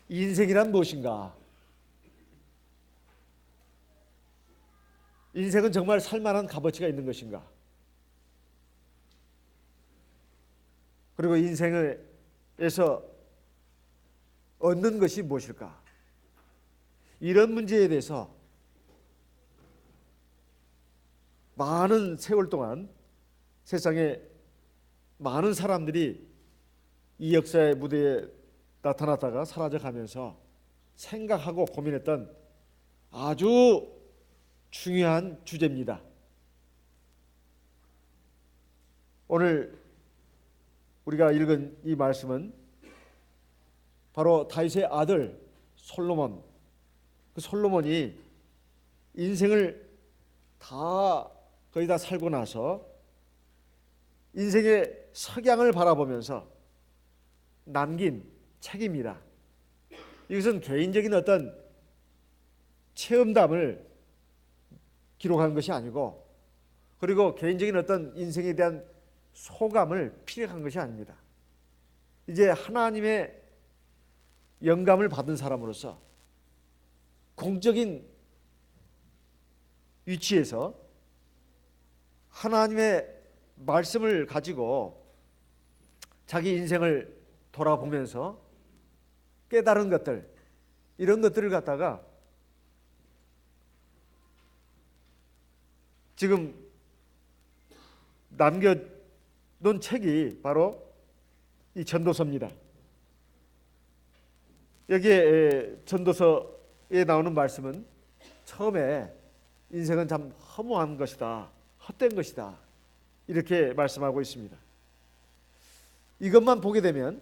인생이란 무엇인가? 인생은 정말 살만한 값어치가 있는 것인가? 그리고 인생에서 얻는 것이 무엇일까? 이런 문제에 대해서 많은 세월 동안 세상에 많은 사람들이 이 역사의 무대에 나타났다가 사라져가면서 생각하고 고민했던 아주 중요한 주제입니다. 오늘 우리가 읽은 이 말씀은 바로 다윗의 아들 솔로몬, 그 솔로몬이 인생을 거의 다 살고 나서 인생의 석양을 바라보면서 남긴 책입니다. 이것은 개인적인 어떤 체험담을 기록한 것이 아니고, 그리고 개인적인 어떤 인생에 대한 소감을 피력한 것이 아닙니다. 이제 하나님의 영감을 받은 사람으로서 공적인 위치에서 하나님의 말씀을 가지고 자기 인생을 돌아보면서 깨달은 것들, 이런 것들을 갖다가 지금 남겨놓은 책이 바로 이 전도서입니다. 여기에 전도서에 나오는 말씀은 처음에 인생은 참 허무한 것이다, 헛된 것이다, 이렇게 말씀하고 있습니다. 이것만 보게 되면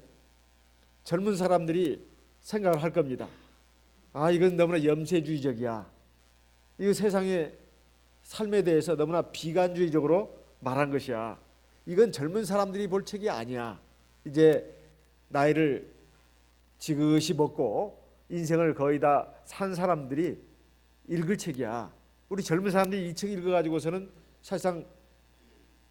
젊은 사람들이 생각을 할 겁니다. 아, 이건 너무나 염세주의적이야. 이거 세상의 삶에 대해서 너무나 비관주의적으로 말한 것이야. 이건 젊은 사람들이 볼 책이 아니야. 이제 나이를 지그시 먹고 인생을 거의 다 산 사람들이 읽을 책이야. 우리 젊은 사람들이 이 책 읽어가지고서는 사실상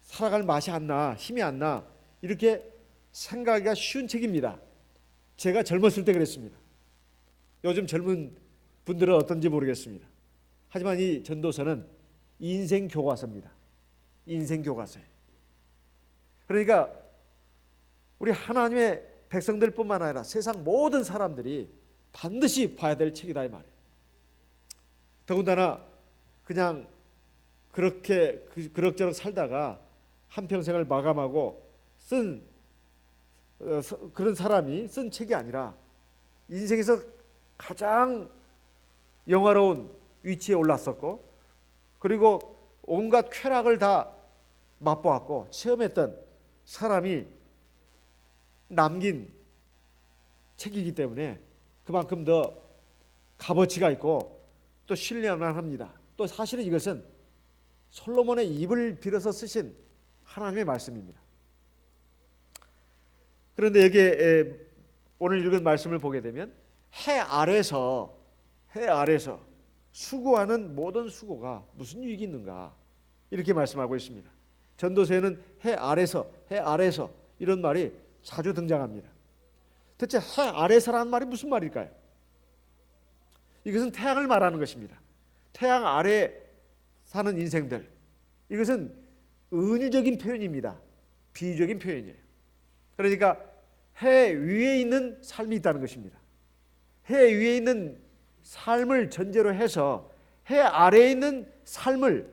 살아갈 맛이 안 나, 힘이 안 나, 이렇게 생각하기가 쉬운 책입니다. 제가 젊었을 때 그랬습니다. 요즘 젊은 분들은 어떤지 모르겠습니다. 하지만 이 전도서는 인생 교과서입니다. 인생 교과서예요. 그러니까 우리 하나님의 백성들뿐만 아니라 세상 모든 사람들이 반드시 봐야 될 책이다 이 말이에요. 더군다나 그냥 그렇게 그럭저럭 살다가 한평생을 마감하고 쓴 그런 사람이 쓴 책이 아니라 인생에서 가장 영화로운 위치에 올랐었고, 그리고 온갖 쾌락을 다 맛보았고 체험했던 사람이 남긴 책이기 때문에 그만큼 더 값어치가 있고 또 신뢰만 합니다. 또 사실은 이것은 솔로몬의 입을 빌어서 쓰신 하나님의 말씀입니다. 그런데 여기에 오늘 읽은 말씀을 보게 되면 해 아래서 수고하는 모든 수고가 무슨 유익이 있는가, 이렇게 말씀하고 있습니다. 전도서에는 해 아래서 이런 말이 자주 등장합니다. 대체 해 아래서라는 말이 무슨 말일까요? 이것은 태양을 말하는 것입니다. 태양 아래 사는 인생들, 이것은 은유적인 표현입니다. 비유적인 표현이에요. 그러니까 해 위에 있는 삶이 있다는 것입니다. 해 위에 있는 삶을 전제로 해서 해 아래에 있는 삶을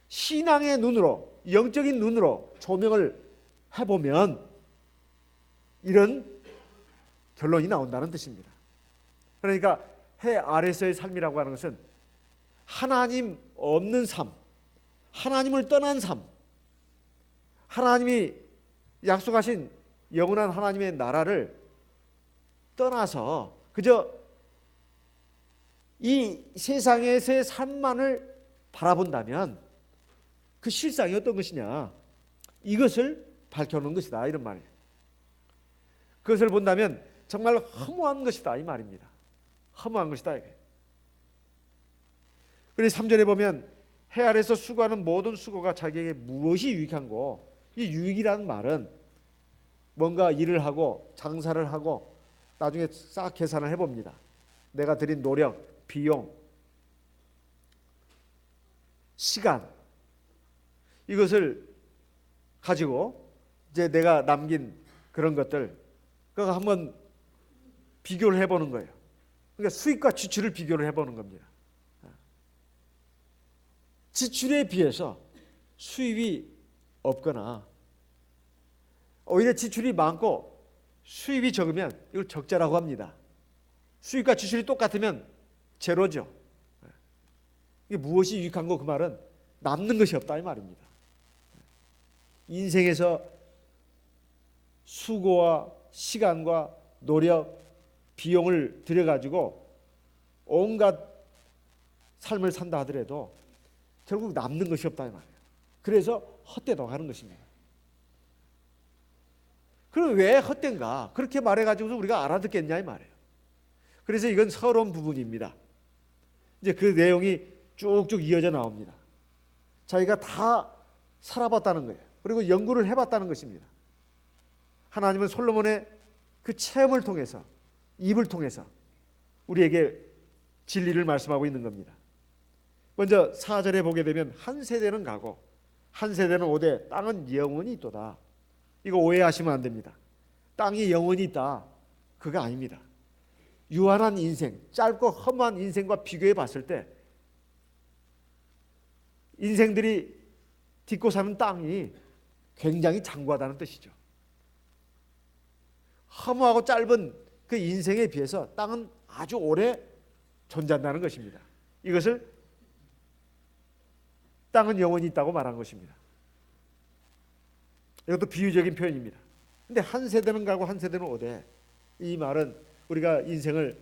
신앙의 눈으로, 영적인 눈으로 조명을 해보면 이런 결론이 나온다는 뜻입니다. 그러니까 해 아래서의 삶이라고 하는 것은 하나님 없는 삶, 하나님을 떠난 삶, 하나님이 약속하신 영원한 하나님의 나라를 떠나서 그저 이 세상에서의 삶만을 바라본다면 그 실상이 어떤 것이냐, 이것을 밝혀놓은 것이다, 이런 말이에요. 그것을 본다면 정말 허무한 것이다, 이 말입니다. 허무한 것이다, 이게. 그래서 3절에 보면 해 아래서 수고하는 모든 수고가 자기에게 무엇이 유익한고, 이 유익이라는 말은 뭔가 일을 하고 장사를 하고 나중에 싹 계산을 해봅니다. 내가 들인 노력, 비용, 시간, 이것을 가지고 이제 내가 남긴 그런 것들, 그거 한번 비교를 해보는 거예요. 그러니까 수입과 지출을 비교를 해보는 겁니다. 지출에 비해서 수입이 없거나 오히려 지출이 많고 수입이 적으면 이걸 적자라고 합니다. 수입과 지출이 똑같으면 제로죠. 이게 무엇이 유익한고, 그 말은 남는 것이 없다 이 말입니다. 인생에서 수고와 시간과 노력, 비용을 들여가지고 온갖 삶을 산다 하더라도 결국 남는 것이 없다 이 말이에요. 그래서 헛되다고 하는 것입니다. 그럼 왜 헛된가? 그렇게 말해가지고 우리가 알아듣겠냐 이 말이에요. 그래서 이건 서러운 부분입니다. 이제 그 내용이 쭉쭉 이어져 나옵니다. 자기가 다 살아봤다는 거예요. 그리고 연구를 해봤다는 것입니다. 하나님은 솔로몬의 그 체험을 통해서, 입을 통해서 우리에게 진리를 말씀하고 있는 겁니다. 먼저 4절에 보게 되면 한 세대는 가고 한 세대는 오되 땅은 영원히 있도다. 이거 오해하시면 안 됩니다. 땅이 영원히 있다, 그거 아닙니다. 유한한 인생, 짧고 험한 인생과 비교해 봤을 때 인생들이 딛고 사는 땅이 굉장히 장구하다는 뜻이죠. 허무하고 짧은 그 인생에 비해서 땅은 아주 오래 존재한다는 것입니다. 이것을 땅은 영원히 있다고 말한 것입니다. 이것도 비유적인 표현입니다. 근데 한 세대는 가고 한 세대는 오되, 이 말은 우리가 인생을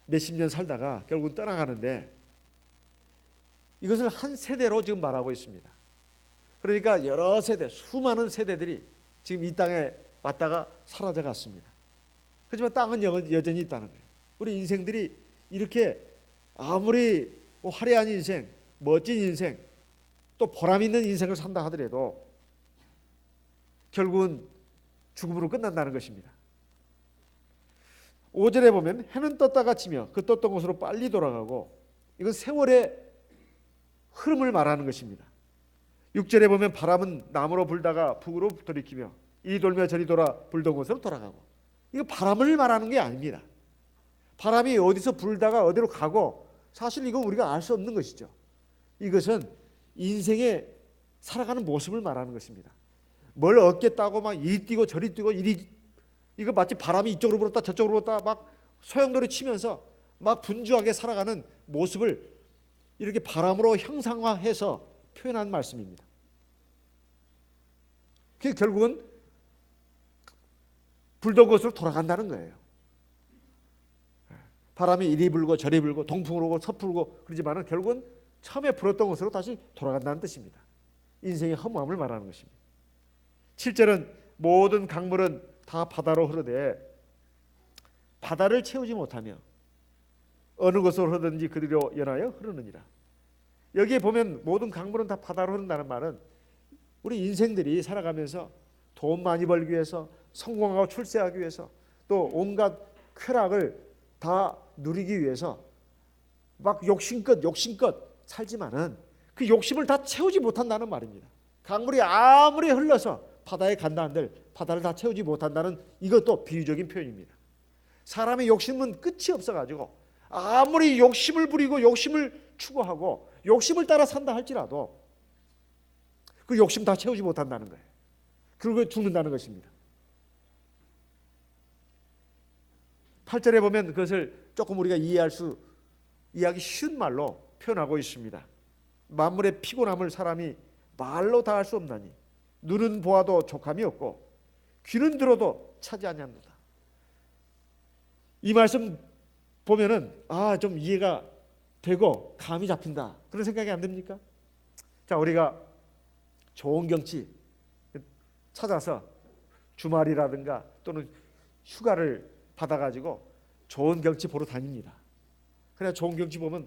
몇십 년 살다가 결국은 떠나가는데 이것을 한 세대로 지금 말하고 있습니다. 그러니까 여러 세대, 수많은 세대들이 지금 이 땅에 왔다가 사라져 갔습니다. 하지만 땅은 여전히 있다는 거예요. 우리 인생들이 이렇게 아무리 화려한 인생, 멋진 인생, 또 보람 있는 인생을 산다 하더라도 결국은 죽음으로 끝난다는 것입니다. 5절에 보면 해는 떴다가 지며 그 떴던 곳으로 빨리 돌아가고, 이건 세월의 흐름을 말하는 것입니다. 6절에 보면 바람은 남으로 불다가 북으로 돌이키며 이리 돌며 저리 돌아 불던 곳으로 돌아가고, 이거 바람을 말하는 게 아닙니다. 바람이 어디서 불다가 어디로 가고, 사실 이건 우리가 알 수 없는 것이죠. 이것은 인생의 살아가는 모습을 말하는 것입니다. 뭘 얻겠다고 막 이리 뛰고 저리 뛰고, 이거 마치 바람이 이쪽으로 불었다 저쪽으로 불었다 막 소용돌이 치면서 막 분주하게 살아가는 모습을 이렇게 바람으로 형상화해서 표현한 말씀입니다. 그게 결국은 불던 곳으로 돌아간다는 거예요. 바람이 이리 불고 저리 불고 동풍으로 오고 서풀고 그러지만은 결국은 처음에 불었던 곳으로 다시 돌아간다는 뜻입니다. 인생의 허무함을 말하는 것입니다. 7절은 모든 강물은 다 바다로 흐르되 바다를 채우지 못하며 어느 곳으로 흐르든지 그리로 연하여 흐르느니라. 여기에 보면 모든 강물은 다 바다로 흐른다는 말은 우리 인생들이 살아가면서 돈 많이 벌기 위해서, 성공하고 출세하기 위해서, 또 온갖 쾌락을 다 누리기 위해서 막 욕심껏 살지만은 그 욕심을 다 채우지 못한다는 말입니다. 강물이 아무리 흘러서 바다에 간다 한들 바다를 다 채우지 못한다는, 이것도 비유적인 표현입니다. 사람의 욕심은 끝이 없어가지고 아무리 욕심을 부리고 욕심을 추구하고 욕심을 따라 산다 할지라도 그 욕심 다 채우지 못한다는 거예요. 그리고 죽는다는 것입니다. 8절에 보면 그것을 조금 우리가 이해하기 쉬운 말로 표현하고 있습니다. 만물의 피곤함을 사람이 말로 다 할 수 없나니 눈은 보아도 족함이 없고 귀는 들어도 차지 아니하노라. 이 말씀 보면은 좀 이해가 되고 감이 잡힌다, 그런 생각이 안 듭니까? 자, 우리가 좋은 경치 찾아서 주말이라든가 또는 휴가를 받아가지고 좋은 경치 보러 다닙니다. 그래야 좋은 경치 보면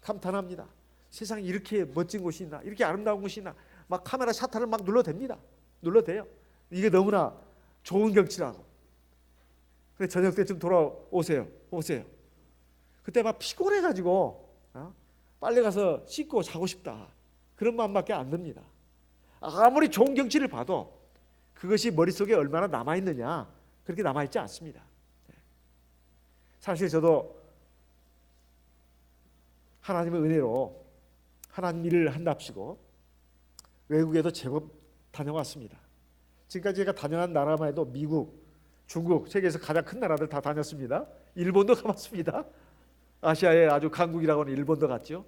감탄합니다. 세상에 이렇게 멋진 곳이 있나, 이렇게 아름다운 곳이 있나, 막 카메라 샷터를 막 눌러댑니다. 눌러대요. 이게 너무나 좋은 경치라고. 그래 저녁 때쯤 돌아오세요. 오세요. 그때 막 피곤해가지고 빨리 가서 씻고 자고 싶다. 그런 마음밖에 안 듭니다. 아무리 좋은 경치를 봐도 그것이 머릿속에 얼마나 남아있느냐, 그렇게 남아있지 않습니다. 사실 저도 하나님의 은혜로 하나님 일을 한답시고 외국에도 제법 다녀왔습니다. 지금까지 제가 다녀간 나라만 해도 미국, 중국, 세계에서 가장 큰 나라들 다 다녔습니다. 일본도 가봤습니다. 아시아의 아주 강국이라고 하는 일본도 갔죠.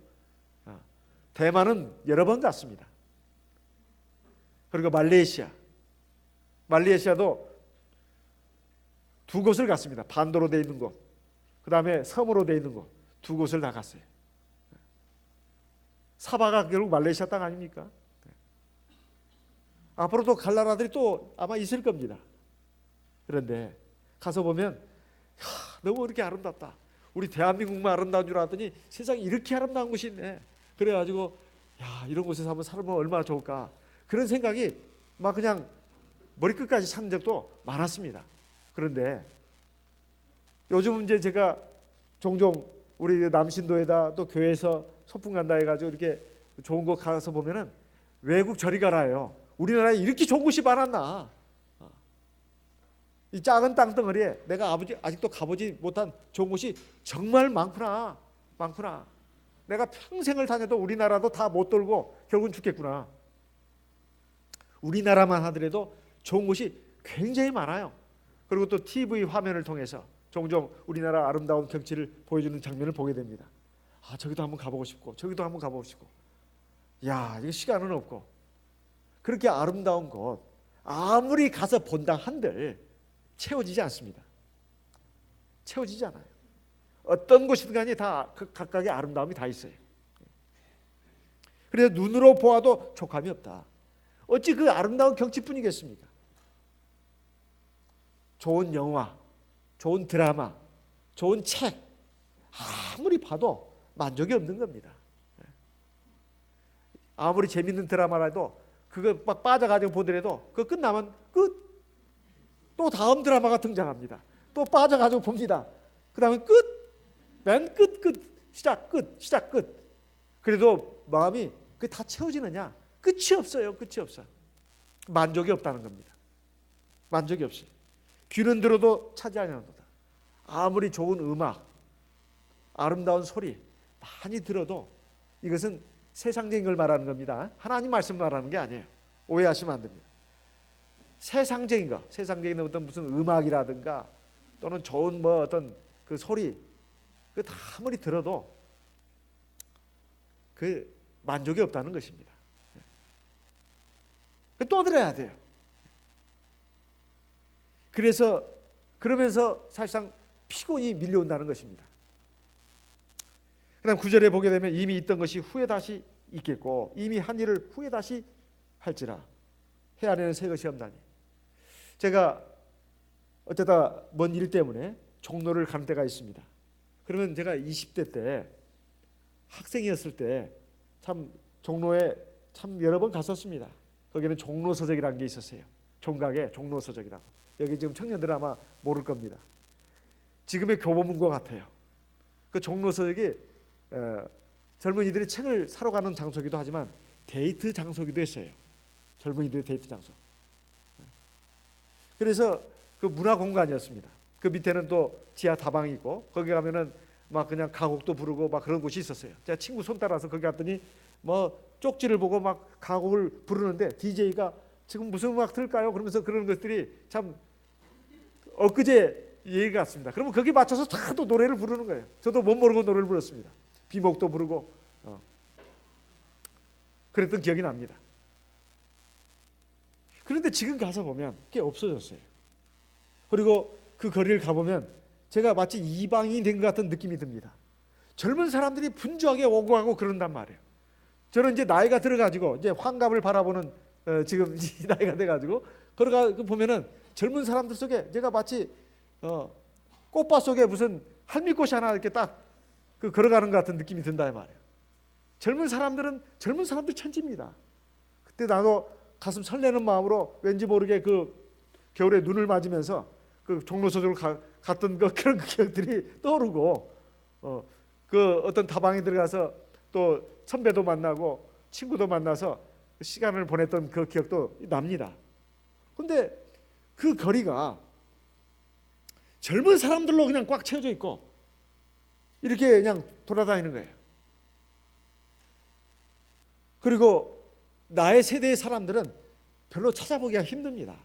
대만은 여러 번 갔습니다. 그리고 말레이시아도 두 곳을 갔습니다. 반도로 되어 있는 곳, 그 다음에 섬으로 되어 있는 곳, 두 곳을 다 갔어요. 사바가 결국 말레이시아 땅 아닙니까? 앞으로도 갈 나라들이 또 아마 있을 겁니다. 그런데 가서 보면 너무 이렇게 아름답다. 우리 대한민국만 아름다운 줄 알았더니 세상에 이렇게 아름다운 곳이 있네. 그래가지고 이런 곳에서 한번 살면 얼마나 좋을까, 그런 생각이 막 그냥 머리끝까지 찬 적도 많았습니다. 그런데 요즘 이제 제가 종종 우리 남신도에다 또 교회에서 소풍 간다 해가지고 이렇게 좋은 곳 가서 보면은 외국 저리 가라요. 우리나라에 이렇게 좋은 곳이 많았나. 이 작은 땅덩어리에 내가 아직도 가보지 못한 좋은 곳이 정말 많구나. 내가 평생을 다녀도 우리나라도 다 못 돌고 결국은 죽겠구나. 우리나라만 하더라도 좋은 곳이 굉장히 많아요. 그리고 또 TV 화면을 통해서 종종 우리나라 아름다운 경치를 보여주는 장면을 보게 됩니다. 저기도 한번 가보고 싶고 저기도 한번 가보고 싶고. 이거 시간은 없고. 그렇게 아름다운 곳 아무리 가서 본다 한들 채워지지 않습니다. 채워지지 않아요. 어떤 곳이든 간에 다 각각의 아름다움이 다 있어요. 그래서 눈으로 보아도 족함이 없다. 어찌 그 아름다운 경치뿐이겠습니까? 좋은 영화, 좋은 드라마, 좋은 책 아무리 봐도 만족이 없는 겁니다. 아무리 재밌는 드라마라도 그거 막 빠져가지고 보더라도 그거 끝나면 끝. 또 다음 드라마가 등장합니다. 또 빠져가지고 봅니다. 그 다음에 끝. 맨 끝. 시작 끝. 그래도 마음이 그게 다 채워지느냐? 끝이 없어요. 끝이 없어. 만족이 없다는 겁니다. 만족이 없어요. 귀는 들어도 차지 아니하노라. 아무리 좋은 음악, 아름다운 소리 많이 들어도 이것은 세상적인 걸 말하는 겁니다. 하나님 말씀 말하는 게 아니에요. 오해하시면 안 됩니다. 세상적인 거, 세상적인 어떤 무슨 음악이라든가 또는 좋은 어떤 그 소리, 그 다 아무리 들어도 그 만족이 없다는 것입니다. 또 들어야 돼요. 그러면서 사실상 피곤이 밀려온다는 것입니다. 그다음 9절에 보게 되면 이미 있던 것이 후에 다시 있겠고 이미 한 일을 후에 다시 할지라 해 안에는 새 것이 없나니. 제가 어쩌다 먼 일 때문에 종로를 가는 때가 있습니다. 그러면 제가 20대 때 학생이었을 때 참 종로에 참 여러 번 갔었습니다. 거기는 종로서적이라는 게 있었어요. 종각에 종로서적이라고. 여기 지금 청년들 아마 모를 겁니다. 지금의 교보문고 같아요. 그 종로서적이 젊은이들이 책을 사러 가는 장소이기도 하지만 데이트 장소이기도 했어요. 젊은이들의 데이트 장소. 그래서 그 문화 공간이었습니다. 그 밑에는 또 지하 다방이 있고 거기 가면은 막 그냥 가곡도 부르고 막 그런 곳이 있었어요. 제가 친구 손 따라서 거기 갔더니 뭐 쪽지를 보고 막 가곡을 부르는데 DJ가 지금 무슨 음악 들을까요? 그러면서 그런 것들이 참 엊그제 얘기 같습니다. 그러면 거기 맞춰서 다 또 노래를 부르는 거예요. 저도 못 모르고 노래를 불렀습니다. 비목도 부르고 그랬던 기억이 납니다. 그런데 지금 가서 보면 꽤 없어졌어요. 그리고 그 거리를 가보면 제가 마치 이방인이 된 것 같은 느낌이 듭니다. 젊은 사람들이 분주하게 오고 가고 그런단 말이에요. 저는 이제 나이가 들어가지고 이제 환갑을 바라보는 지금 나이가 돼가지고 걸어가 보면은 젊은 사람들 속에 제가 마치 꽃밭 속에 무슨 할미꽃이 하나 이렇게 딱 그 걸어가는 것 같은 느낌이 든다 말이에요. 젊은 사람들 천지입니다. 그때 나도 가슴 설레는 마음으로 왠지 모르게 그 겨울에 눈을 맞으면서 그 종로서적으로 갔던 그런 기억들이 떠오르고 그 어떤 다방에 들어가서 또 선배도 만나고 친구도 만나서 시간을 보냈던 그 기억도 납니다. 근데 그 거리가 젊은 사람들로 그냥 꽉 채워져 있고 이렇게 그냥 돌아다니는 거예요. 그리고 나의 세대의 사람들은 별로 찾아보기가 힘듭니다.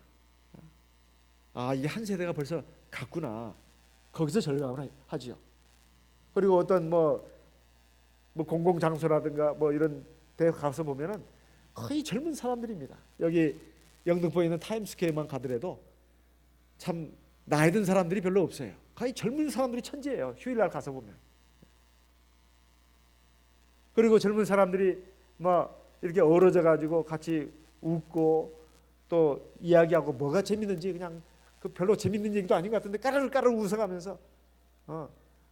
아, 이게 한 세대가 벌써 갔구나. 거기서 절감을 하지요. 그리고 어떤 뭐 공공장소라든가 뭐 이런 데 가서 보면은 거의 젊은 사람들입니다. 여기 영등포에 있는 타임스퀘어만 가더라도 참 나이 든 사람들이 별로 없어요. 거의 젊은 사람들이 천지예요. 휴일날 가서 보면. 그리고 젊은 사람들이 막 이렇게 어우러져 가지고 같이 웃고 또 이야기하고 뭐가 재밌는지 그냥 그 별로 재밌는 얘기도 아닌 것 같은데 까르르 웃어가면서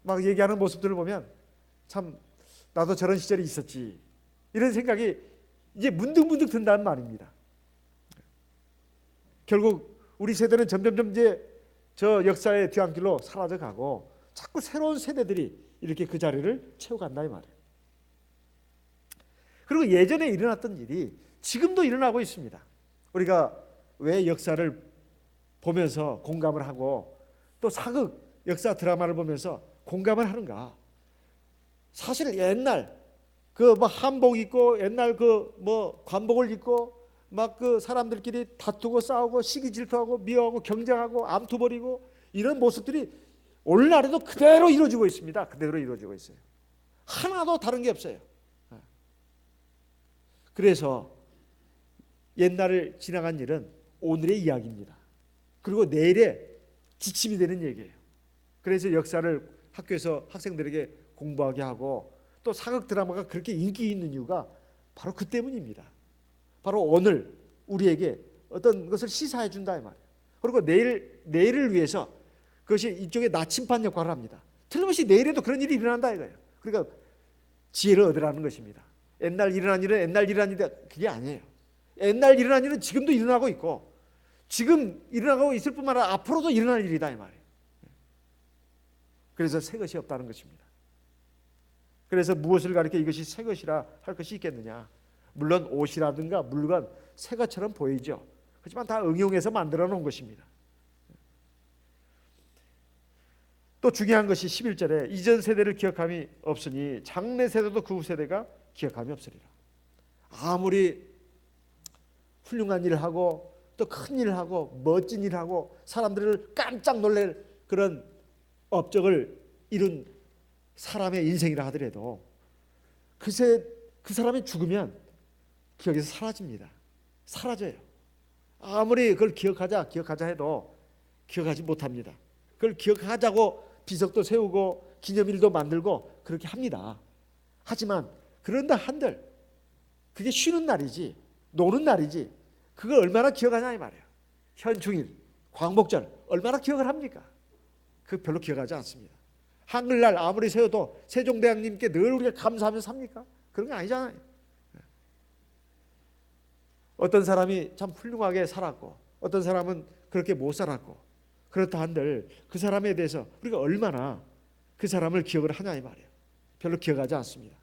막 얘기하는 모습들을 보면 참 나도 저런 시절이 있었지 이런 생각이 이제 문득문득 든다는 말입니다. 결국 우리 세대는 점점점 이제 저 역사의 뒤안길로 사라져가고 자꾸 새로운 세대들이 이렇게 그 자리를 채워간다 이 말이에요. 그리고 예전에 일어났던 일이 지금도 일어나고 있습니다. 우리가 왜 역사를 보면서 공감을 하고 또 사극 역사 드라마를 보면서 공감을 하는가? 사실 옛날 그 뭐 한복 입고 옛날 그 뭐 관복을 입고 막 그 사람들끼리 다투고 싸우고 시기 질투하고 미워하고 경쟁하고 암투 벌이고 이런 모습들이 오늘날에도 그대로 이루어지고 있습니다. 그대로 이루어지고 있어요. 하나도 다른 게 없어요. 그래서 옛날을 지나간 일은 오늘의 이야기입니다. 그리고 내일의 지침이 되는 얘기예요. 그래서 역사를 학교에서 학생들에게 공부하게 하고 또 사극 드라마가 그렇게 인기 있는 이유가 바로 그 때문입니다. 바로 오늘 우리에게 어떤 것을 시사해 준다 이 말이에요. 그리고 내일을 위해서 그것이 이쪽에 나침반 역할을 합니다. 틀림없이 내일에도 그런 일이 일어난다 이거예요. 그러니까 지혜를 얻으라는 것입니다. 옛날 일어난 일은 옛날 일어난 일이 그게 아니에요. 옛날 일어난 일은 지금도 일어나고 있고 지금 일어나고 있을 뿐만 아니라 앞으로도 일어날 일이다 이 말이에요. 그래서 새 것이 없다는 것입니다. 그래서 무엇을 가리켜 이것이 새 것이라 할 것이 있겠느냐. 물론 옷이라든가 물건 새 것처럼 보이죠. 하지만 다 응용해서 만들어 놓은 것입니다. 또 중요한 것이 11절에 이전 세대를 기억함이 없으니 장래 세대도 그 후 세대가 기억함이 없으리라. 아무리 훌륭한 일을 하고 또 큰 일을 하고 멋진 일을 하고 사람들을 깜짝 놀랄 그런 업적을 이룬 사람의 인생이라 하더라도 그 사람이 죽으면 기억에서 사라집니다. 사라져요. 아무리 그걸 기억하자 해도 기억하지 못합니다. 그걸 기억하자고 비석도 세우고 기념일도 만들고 그렇게 합니다. 하지만 그런다 한들 그게 쉬는 날이지 노는 날이지 그걸 얼마나 기억하냐 이 말이에요. 현충일, 광복절 얼마나 기억을 합니까? 그 별로 기억하지 않습니다. 한글날 아무리 세워도 세종대왕님께 늘 우리가 감사하면서 삽니까? 그런 게 아니잖아요. 어떤 사람이 참 훌륭하게 살았고 어떤 사람은 그렇게 못 살았고 그렇다 한들 그 사람에 대해서 우리가 얼마나 그 사람을 기억을 하냐 이 말이에요. 별로 기억하지 않습니다.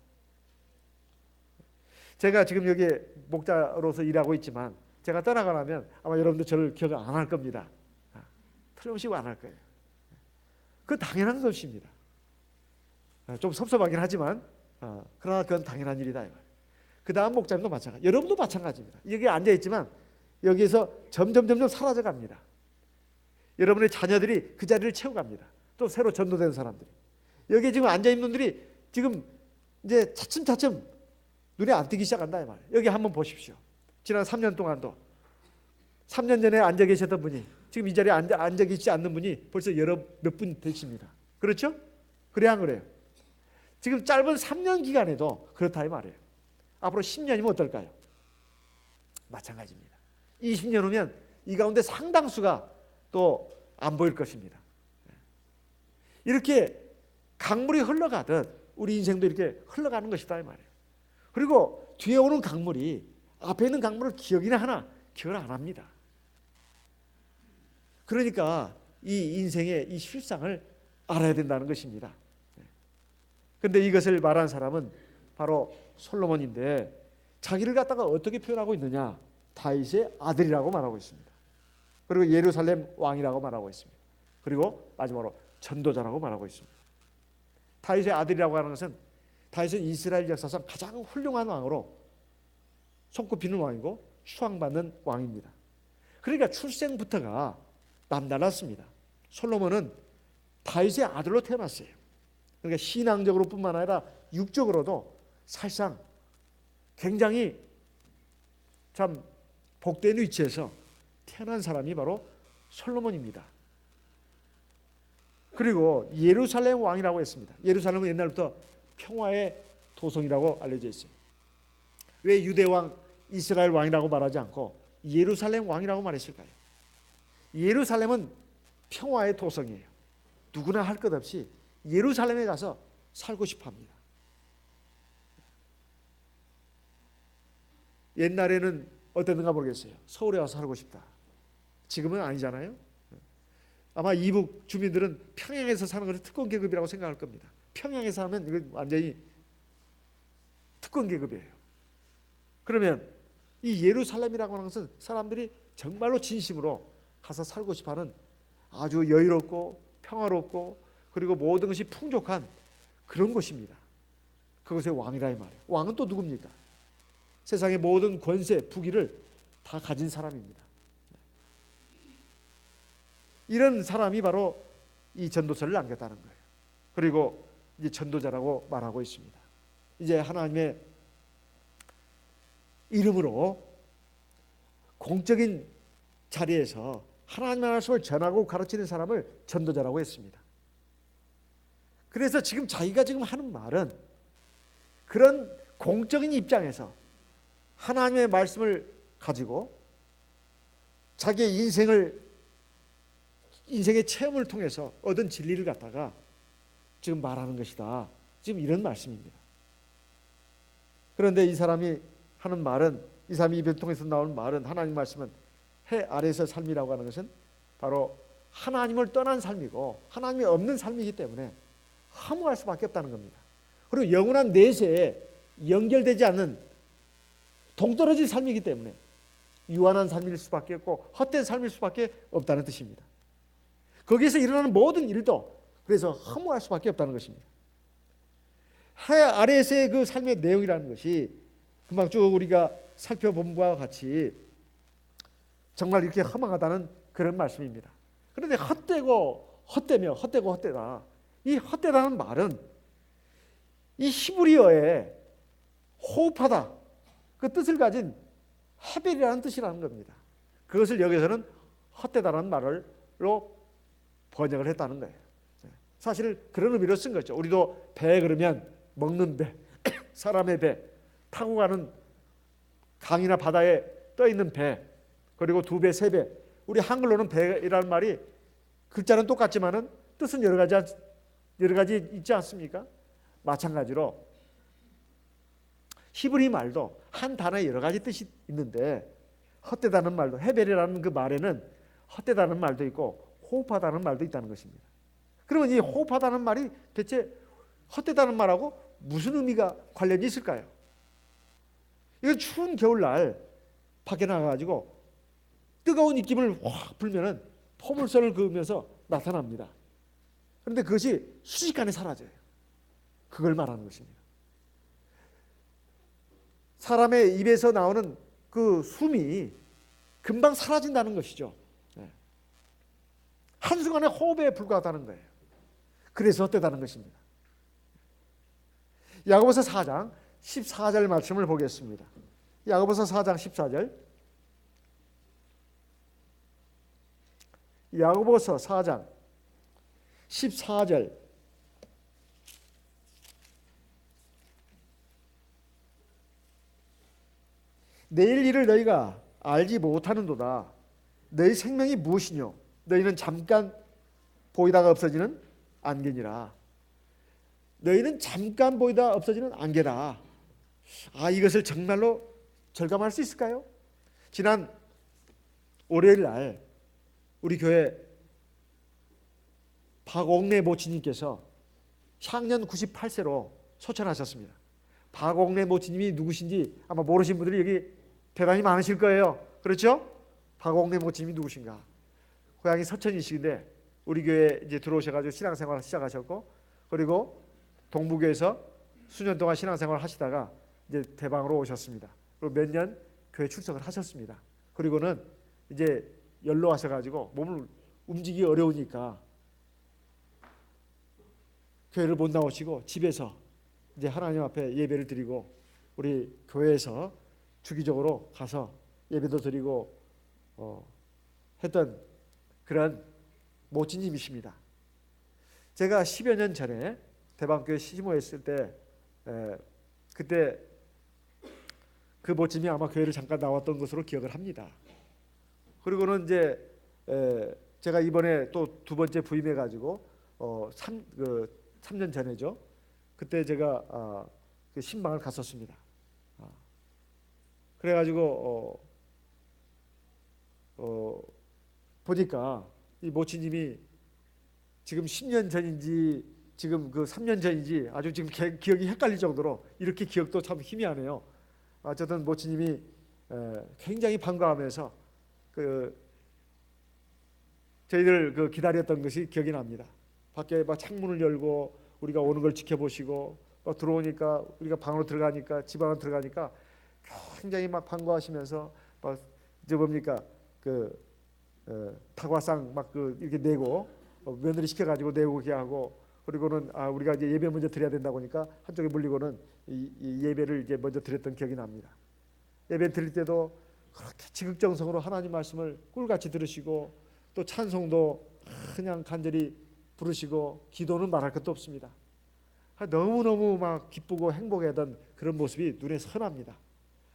제가 지금 여기 목자로서 일하고 있지만 제가 떠나가면 아마 여러분들 저를 기억을 안 할 겁니다. 틀림없이 안 할 거예요. 그건 당연한 것입니다. 좀 섭섭하긴 하지만 그러나 그건 당연한 일이다. 그 다음 목자님도 마찬가지. 여러분도 마찬가지입니다. 여기 앉아있지만 여기에서 점점 사라져갑니다. 여러분의 자녀들이 그 자리를 채워갑니다. 또 새로 전도된 사람들이. 여기 지금 앉아있는 분들이 지금 이제 차츰 눈에 안 띄기 시작한다 이 말이에요. 여기 한번 보십시오. 지난 3년 동안도 3년 전에 앉아 계셨던 분이 지금 이 자리에 앉아 계시지 않는 분이 벌써 몇 분 되십니다. 그렇죠? 그래야 안 그래요? 지금 짧은 3년 기간에도 그렇다 이 말이에요. 앞으로 10년이면 어떨까요? 마찬가지입니다. 20년 후면 이 가운데 상당수가 또 안 보일 것입니다. 이렇게 강물이 흘러가듯 우리 인생도 이렇게 흘러가는 것이다 이 말이에요. 그리고 뒤에 오는 강물이 앞에 있는 강물을 기억이나 하나 기억을 안 합니다. 그러니까 이 인생의 이 실상을 알아야 된다는 것입니다. 그런데 이것을 말한 사람은 바로 솔로몬인데 자기를 갖다가 어떻게 표현하고 있느냐? 다윗의 아들이라고 말하고 있습니다. 그리고 예루살렘 왕이라고 말하고 있습니다. 그리고 마지막으로 전도자라고 말하고 있습니다. 다윗의 아들이라고 하는 것은 다윗은 이스라엘 역사상 가장 훌륭한 왕으로 손꼽히는 왕이고 추앙받는 왕입니다. 그러니까 출생부터가 남달랐습니다. 솔로몬은 다윗의 아들로 태어났어요. 그러니까 신앙적으로 뿐만 아니라 육적으로도 사실상 굉장히 참 복된 위치에서 태어난 사람이 바로 솔로몬입니다. 그리고 예루살렘 왕이라고 했습니다. 예루살렘은 옛날부터 평화의 도성이라고 알려져 있어요. 왜 유대 왕, 이스라엘 왕이라고 말하지 않고 예루살렘 왕이라고 말했을까요? 예루살렘은 평화의 도성이에요. 누구나 할 것 없이 예루살렘에 가서 살고 싶어 합니다. 옛날에는 어땠는가 모르겠어요. 서울에 와서 살고 싶다. 지금은 아니잖아요. 아마 이북 주민들은 평양에서 사는 것을 특권 계급이라고 생각할 겁니다. 평양에서 하면 이건 완전히 특권 계급이에요. 그러면 이 예루살렘이라고 하는 것은 사람들이 정말로 진심으로 가서 살고 싶어하는 아주 여유롭고 평화롭고 그리고 모든 것이 풍족한 그런 곳입니다. 그것의 왕이라 이 말이에요. 왕은 또 누굽니까? 세상의 모든 권세, 부귀를 다 가진 사람입니다. 이런 사람이 바로 이 전도서를 남겼다는 거예요. 그리고 이제 전도자라고 말하고 있습니다. 이제 하나님의 이름으로 공적인 자리에서 하나님의 말씀을 전하고 가르치는 사람을 전도자라고 했습니다. 그래서 지금 자기가 지금 하는 말은 그런 공적인 입장에서 하나님의 말씀을 가지고 자기의 인생의 체험을 통해서 얻은 진리를 갖다가 지금 말하는 것이다. 지금 이런 말씀입니다. 그런데 이 사람이 하는 말은, 이 사람이 입을 통해서 나오는 말은, 하나님 말씀은 해 아래에서 삶이라고 하는 것은 바로 하나님을 떠난 삶이고 하나님이 없는 삶이기 때문에 허무할 수밖에 없다는 겁니다. 그리고 영원한 내세에 연결되지 않는 동떨어진 삶이기 때문에 유한한 삶일 수밖에 없고 헛된 삶일 수밖에 없다는 뜻입니다. 거기에서 일어나는 모든 일도 그래서 허무할 수밖에 없다는 것입니다. 해 아래에서의 그 삶의 내용이라는 것이 금방 쭉 우리가 살펴본 바와 같이 정말 이렇게 허망하다는 그런 말씀입니다. 그런데 헛되고 헛되며 헛되고 헛되다, 이 헛되다는 말은 이 히브리어에 호흡하다 그 뜻을 가진 헤벨이라는 뜻이라는 겁니다. 그것을 여기서는 헛되다라는 말로 번역을 했다는 거예요. 사실 그런 의미로 쓴 거죠. 우리도 배 그러면 먹는 배, 사람의 배, 타고 가는 강이나 바다에 떠 있는 배, 그리고 두 배, 세 배. 우리 한글로는 배라는 말이 글자는 똑같지만은 뜻은 여러 가지 있지 않습니까? 마찬가지로 히브리 말도 한 단어에 여러 가지 뜻이 있는데 헛되다는 말도, 헤벨이라는 그 말에는 헛되다는 말도 있고 호흡하다는 말도 있다는 것입니다. 그러면 이 호흡하다는 말이 대체 헛되다는 말하고 무슨 의미가 관련이 있을까요? 이건 추운 겨울날 밖에 나가가지고 뜨거운 입김을 확 불면은 포물선을 그으면서 나타납니다. 그런데 그것이 순식간에 사라져요. 그걸 말하는 것입니다. 사람의 입에서 나오는 그 숨이 금방 사라진다는 것이죠. 한순간에 호흡에 불과하다는 거예요. 그래서 헛되다는 것입니다. 야고보서 4장 14절 말씀을 보겠습니다. 야고보서 4장 14절. 야고보서 4장 14절. 내일 일을 너희가 알지 못하는도다. 너희 생명이 무엇이뇨? 너희는 잠깐 보이다가 없어지는 안개니라. 너희는 잠깐 보이다 없어지는 안개다. 이것을 정말로 절감할 수 있을까요? 지난 월요일 날 우리 교회 박옥래 모치님께서 향년 98세로 소천하셨습니다. 박옥래 모치님이 누구신지 아마 모르신 분들이 여기 대단히 많으실 거예요. 그렇죠? 박옥래 모치님이 누구신가? 고향이 서천이시근데 우리 교회에 이제 들어오셔가지고 신앙생활을 시작하셨고, 그리고 동부교에서 수년 동안 신앙생활을 하시다가 이제 대방으로 오셨습니다. 그리고 몇 년 교회 출석을 하셨습니다. 그리고는 이제 연로하셔가지고 몸을 움직이기 어려우니까 교회를 못 나오시고 집에서 이제 하나님 앞에 예배를 드리고 우리 교회에서 주기적으로 가서 예배도 드리고 했던 그런 모치님이십니다. 제가 10여 년 전에 대방교회 시모했을 때 그때 그 모치님이 아마 교회를 잠깐 나왔던 것으로 기억을 합니다. 그리고는 이제 제가 이번에 또 두 번째 부임해 가지고 3년 전에죠. 그때 제가 그 신방을 갔었습니다. 그래가지고 보니까 이 모치님이 지금 10년 전인지 지금 그 3년 전인지 아주 지금 기억이 헷갈릴 정도로 이렇게 기억도 참 희미하네요. 어쨌든 모치님이 굉장히 반가워하면서 그 저희들 그 기다렸던 것이 기억이 납니다. 밖에 막 창문을 열고 우리가 오는 걸 지켜보시고 막 들어오니까 우리가 방으로 들어가니까 집 안으로 들어가니까 굉장히 막 반가워하시면서 막 이제 뭡니까 그 타과상 막 그 이렇게 내고 며느리 시켜가지고 내고 그렇게 하고, 그리고는 우리가 이제 예배 먼저 드려야 된다고 하니까 한쪽에 물리고는 이 예배를 이제 먼저 드렸던 기억이 납니다. 예배 드릴 때도 그렇게 지극정성으로 하나님 말씀을 꿀같이 들으시고 또 찬송도 그냥 간절히 부르시고 기도는 말할 것도 없습니다. 너무너무 막 기쁘고 행복하던 그런 모습이 눈에 선합니다.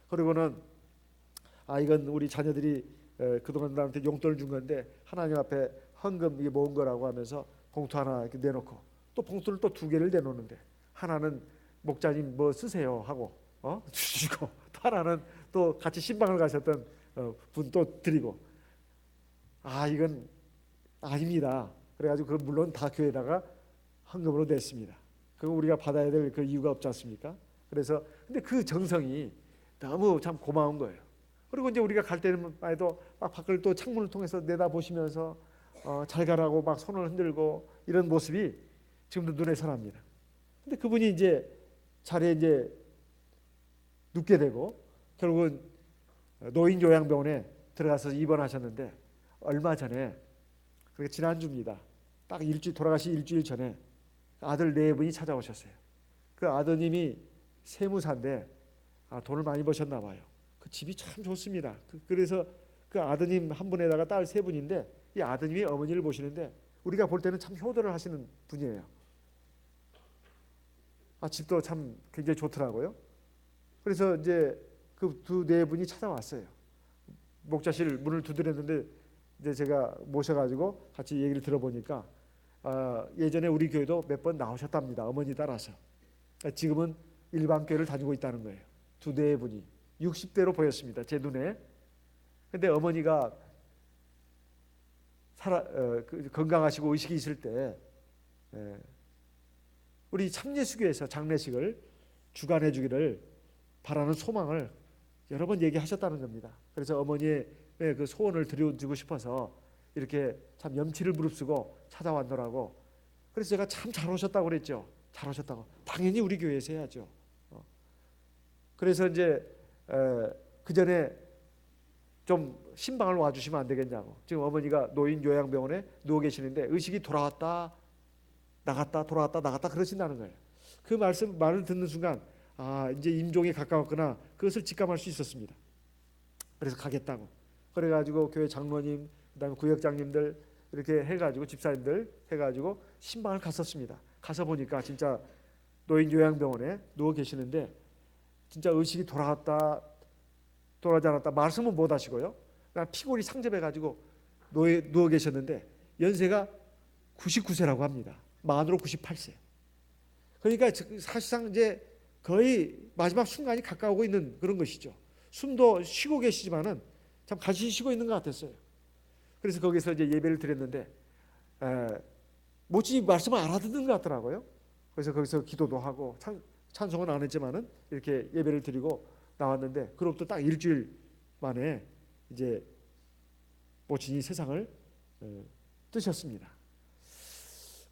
그리고는 이건 우리 자녀들이 그동안 나한테 용돈을 준 건데 하나님 앞에 헌금 이게 모은 거라고 하면서 봉투 하나 이렇게 내놓고 또 봉투를 또 2개를 내놓는데 하나는 목자님 뭐 쓰세요 하고 주시고 또 하나는 또 같이 신방을 가셨던 분 또 드리고 이건 아닙니다. 그래가지고 그 물론 다 교회에다가 헌금으로 냈습니다. 그거 우리가 받아야 될 그 이유가 없지 않습니까? 그래서 근데 그 정성이 너무 참 고마운 거예요. 그리고 이제 우리가 갈 때는 해도 막 밖을 또 창문을 통해서 내다보시면서 잘 가라고 막 손을 흔들고 이런 모습이 지금도 눈에 선합니다. 근데 그분이 이제 자리에 이제 눕게 되고 결국은 노인 요양병원에 들어가서 입원하셨는데 얼마 전에 그게 지난주입니다. 딱 돌아가시 일주일 전에 아들 4분이 찾아오셨어요. 그 아드님이 세무사인데 돈을 많이 버셨나 봐요. 그 집이 참 좋습니다. 그래서 그 아드님 한 분에다가 딸 3분인데 이 아드님이 어머니를 보시는데 우리가 볼 때는 참 효도를 하시는 분이에요. 집도 참 굉장히 좋더라고요. 그래서 이제 그 4분이 찾아왔어요. 목자실 문을 두드렸는데 이제 제가 모셔가지고 같이 얘기를 들어보니까 예전에 우리 교회도 몇 번 나오셨답니다. 어머니 따라서. 지금은 일반 교회를 다니고 있다는 거예요. 4분이 60대로 보였습니다. 제 눈에. 근데 어머니가 건강하시고 의식이 있을 때 우리 참예수교에서 장례식을 주관해 주기를 바라는 소망을 여러 번 얘기하셨다는 겁니다. 그래서 어머니의 그 소원을 드려주고 싶어서 이렇게 참 염치를 무릅쓰고 찾아왔노라고. 그래서 제가 참 잘 오셨다고 그랬죠. 잘 오셨다고. 당연히 우리 교회에서 해야죠. 그래서 이제 그 전에 좀 신방을 와주시면 안 되겠냐고. 지금 어머니가 노인 요양병원에 누워 계시는데 의식이 돌아왔다 나갔다 돌아왔다 나갔다 그러신다는 거예요. 그 말을 듣는 순간 이제 임종에 가까웠구나, 그것을 직감할 수 있었습니다. 그래서 가겠다고. 그래가지고 교회 장로님, 그다음에 구역장님들 이렇게 해가지고 집사님들 해가지고 신방을 갔었습니다. 가서 보니까 진짜 노인 요양병원에 누워 계시는데 진짜 의식이 돌아왔다 돌아오지 않았다 말씀은 못 하시고요. 그냥 피골이 상접해가지고 누워 계셨는데 연세가 99세라고 합니다. 만으로 98세. 그러니까 사실상 이제 거의 마지막 순간이 가까우고 있는 그런 것이죠. 숨도 쉬고 계시지만은 참 간신히 쉬고 있는 것 같았어요. 그래서 거기서 이제 예배를 드렸는데 모친이 말씀을 알아듣는 것 같더라고요. 그래서 거기서 기도도 하고 찬송은 안 했지만은 이렇게 예배를 드리고 나왔는데, 그로부터 딱 일주일 만에 이제 모친이 세상을 뜨셨습니다.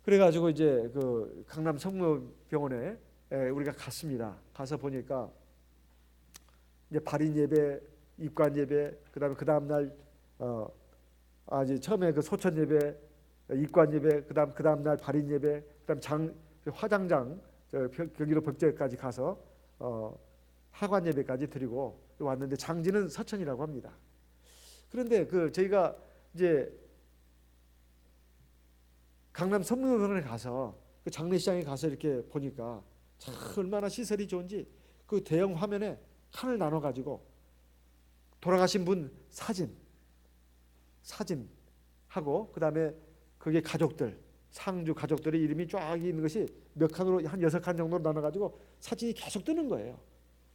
그래가지고 이제 그 강남 성모병원에 우리가 갔습니다. 가서 보니까 이제 발인 예배, 입관 예배, 그다음에 그 다음 날 이제 처음에 그 소천 예배, 입관 예배, 그 다음 날 발인 예배, 그다음 화장장 경기도 벽제까지 가서 하관 예배까지 드리고 왔는데, 장지는 서천이라고 합니다. 그런데 그 저희가 이제 강남 성모병원에 가서 그 장례식장에 가서 이렇게 보니까 참 얼마나 시설이 좋은지, 그 대형 화면에 칸을 나눠 가지고 돌아가신 분 사진하고, 그다음에 그게 가족들, 상주 가족들의 이름이 쫙 있는 것이 몇 칸으로, 한 6칸 정도로 나눠 가지고 사진이 계속 뜨는 거예요.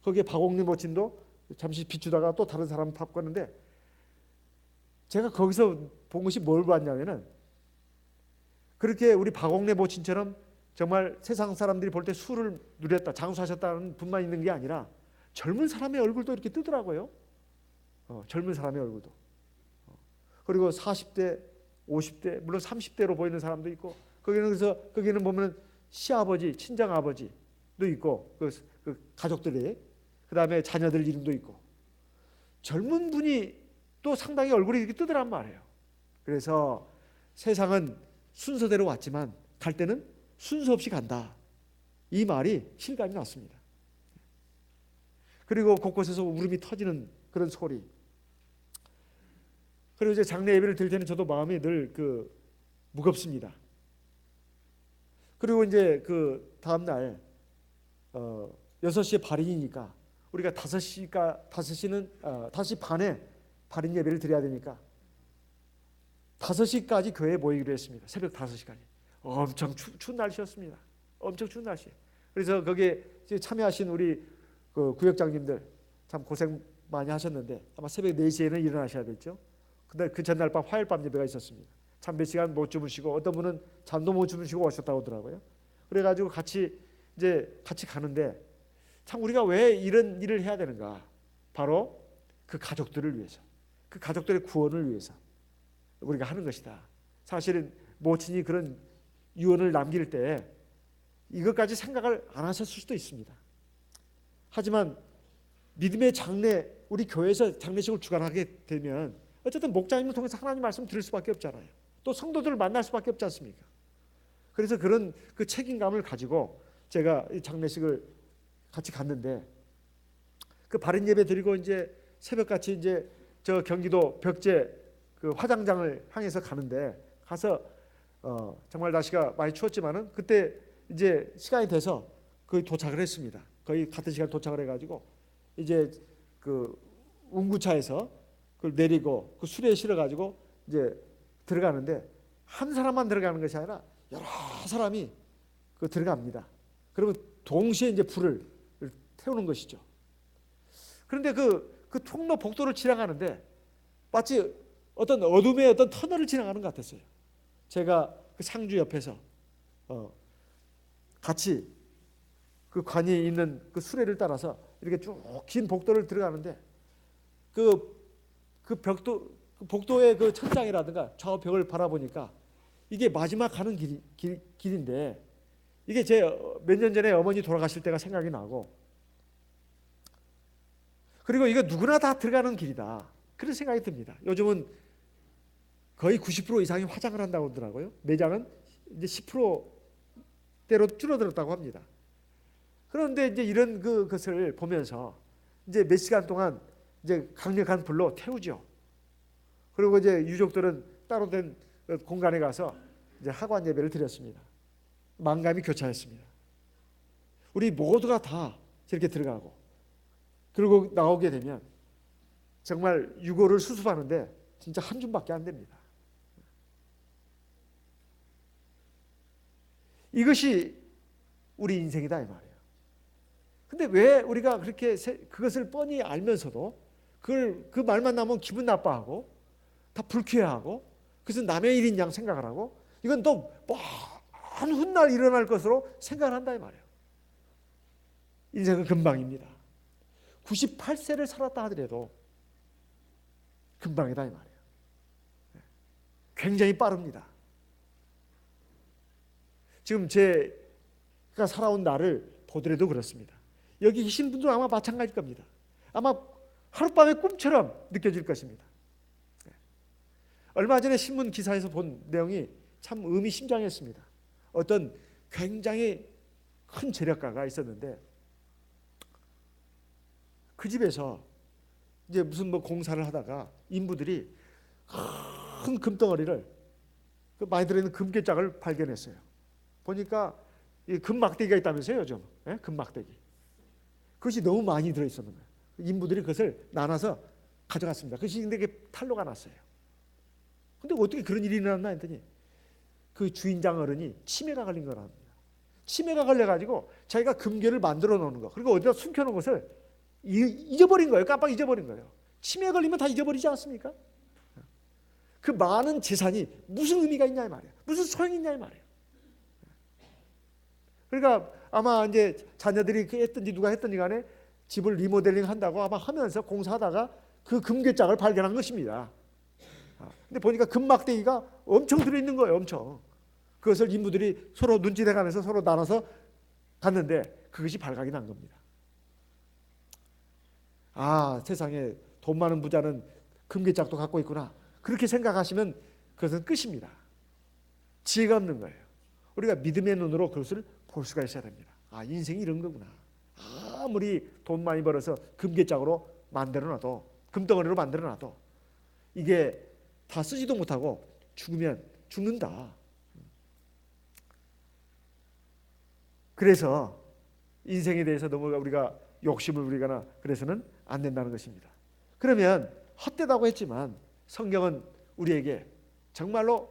거기에 박옥림 모친도 잠시 비추다가 또 다른 사람 바꿨는데, 제가 거기서 본 것이 뭘 봤냐면은, 그렇게 우리 박옥래 모친처럼 정말 세상 사람들이 볼 때 술을 누렸다, 장수하셨다는 분만 있는 게 아니라 젊은 사람의 얼굴도 이렇게 뜨더라고요. 젊은 사람의 얼굴도. 그리고 40대, 50대, 물론 30대로 보이는 사람도 있고, 거기는 보면 시아버지, 친정 아버지도 있고, 그 가족들이, 그 다음에 자녀들 이름도 있고, 젊은 분이 또 상당히 얼굴이 이렇게 뜨더란 말이에요. 그래서 세상은 순서대로 왔지만 갈 때는 순서 없이 간다, 이 말이 실감이 났습니다. 그리고 곳곳에서 울음이 터지는 그런 소리. 그리고 이제 장례 예배를 드릴 때는 저도 마음이 늘 무겁습니다. 그리고 이제 그 다음 날 6시에 발인이니까 우리가 5시 반에 발인 예배를 드려야 되니까 5시까지 교회에 모이기로 했습니다. 새벽 5시까지. 엄청 추운 날씨였습니다. 엄청 추운 날씨. 그래서 거기에 참여하신 우리 그 구역장님들 참 고생 많이 하셨는데, 아마 새벽 4시에는 일어나셔야겠죠. 근데 그 전날 밤 화요일밤 예배가 있었습니다. 참 몇 시간 못 주무시고, 어떤 분은 잠도 못 주무시고 오셨다고 하더라고요. 그래가지고 같이 가는데, 참 우리가 왜 이런 일을 해야 되는가? 바로 그 가족들을 위해서, 그 가족들의 구원을 위해서 우리가 하는 것이다. 사실은 모친이 그런 유언을 남길 때 이것까지 생각을 안 하셨을 수도 있습니다. 하지만 믿음의 장례, 우리 교회에서 장례식을 주관하게 되면 어쨌든 목자님을 통해서 하나님 말씀 들을 수밖에 없잖아요. 또 성도들을 만날 수밖에 없지 않습니까? 그래서 그런 그 책임감을 가지고 제가 이 장례식을 같이 갔는데, 그 발인 예배 드리고 이제 새벽같이 이제 저 경기도 벽제 그 화장장을 향해서 가는데, 가서 정말 날씨가 많이 추웠지만은 그때 이제 시간이 돼서 거의 도착을 했습니다. 거의 같은 시간 도착을 해가지고 이제 그 운구차에서 그걸 내리고 그 수레에 실어가지고 이제 들어가는데, 한 사람만 들어가는 것이 아니라 여러 사람이 그 들어갑니다. 그러면 동시에 이제 불을 태우는 것이죠. 그런데 그 통로 복도를 지나가는데 마치 어떤 어둠의 어떤 터널을 지나가는 것 같았어요. 제가 그 상주 옆에서 같이 그 관이 있는 그 수레를 따라서 이렇게 쭉 긴 복도를 들어가는데, 그 복도의 그 천장이라든가 좌우 벽을 바라보니까 이게 마지막 가는 길인데, 이게 제 몇 년 전에 어머니 돌아가실 때가 생각이 나고, 그리고 이거 누구나 다 들어가는 길이다, 그런 생각이 듭니다. 요즘은 거의 90% 이상이 화장을 한다고 하더라고요. 매장은 이제 10%대로 줄어들었다고 합니다. 그런데 이제 이런 것을 보면서 이제 몇 시간 동안 이제 강력한 불로 태우죠. 그리고 이제 유족들은 따로 된 공간에 가서 이제 하관 예배를 드렸습니다. 만감이 교차했습니다. 우리 모두가 다 저렇게 들어가고, 그리고 나오게 되면 정말 유골을 수습하는데 진짜 한 줌밖에 안 됩니다. 이것이 우리 인생이다 이 말이에요. 근데 왜 우리가 그렇게 그것을 뻔히 알면서도 그 말만 나오면 기분 나빠하고 다 불쾌해하고, 그래서 남의 일인 양 생각을 하고, 이건 또 뭐 훗날 일어날 것으로 생각을 한다 이 말이에요. 인생은 금방입니다. 98세를 살았다 하더라도 금방이다 이 말이에요. 굉장히 빠릅니다. 지금 제가 살아온 날을 보더라도 그렇습니다. 여기 계신 분들은 아마 마찬가지일 겁니다. 아마 하룻밤의 꿈처럼 느껴질 것입니다. 얼마 전에 신문 기사에서 본 내용이 참 의미심장했습니다. 어떤 굉장히 큰 재력가가 있었는데 그 집에서 이제 무슨 공사를 하다가 인부들이 큰 금덩어리를 많이 들어있는 금괴짝을 발견했어요. 보니까 이 금막대기가 있다면서요, 요즘. 예? 금막대기. 그것이 너무 많이 들어있었는 거예요. 인부들이 그것을 나눠서 가져갔습니다. 그것이 근데 이게 탄로가 났어요. 근데 어떻게 그런 일이 일어났나 했더니 그 주인장 어른이 치매가 걸린 거랍니다. 치매가 걸려가지고 자기가 금괴를 만들어 놓는 거, 그리고 어디다 숨겨놓은 것을 잊어버린 거예요. 깜빡 잊어버린 거예요. 치매에 걸리면 다 잊어버리지 않습니까? 그 많은 재산이 무슨 의미가 있냐 이 말이에요. 무슨 소용이 있냐 이 말이에요. 그러니까 아마 이제 자녀들이 했든지 누가 했든지 간에 집을 리모델링 한다고 아마 하면서 공사하다가 그 금괴짝을 발견한 것입니다. 근데 보니까 금막대기가 엄청 들어있는 거예요. 엄청. 그것을 인부들이 서로 눈치대가면서 서로 나눠서 갔는데 그것이 발각이 난 겁니다. 아, 세상에 돈 많은 부자는 금괴짝도 갖고 있구나. 그렇게 생각하시면 그것은 끝입니다. 지혜가 없는 거예요. 우리가 믿음의 눈으로 그것을 볼 수가 있어야 됩니다. 아, 인생이 이런 거구나. 아무리 돈 많이 벌어서 금괴짝으로 만들어놔도, 금덩어리로 만들어놔도 이게 다 쓰지도 못하고 죽으면 죽는다. 그래서 인생에 대해서 너무 우리가 욕심을 부리거나 그래서는 안 된다는 것입니다. 그러면 헛되다고 했지만 성경은 우리에게 정말로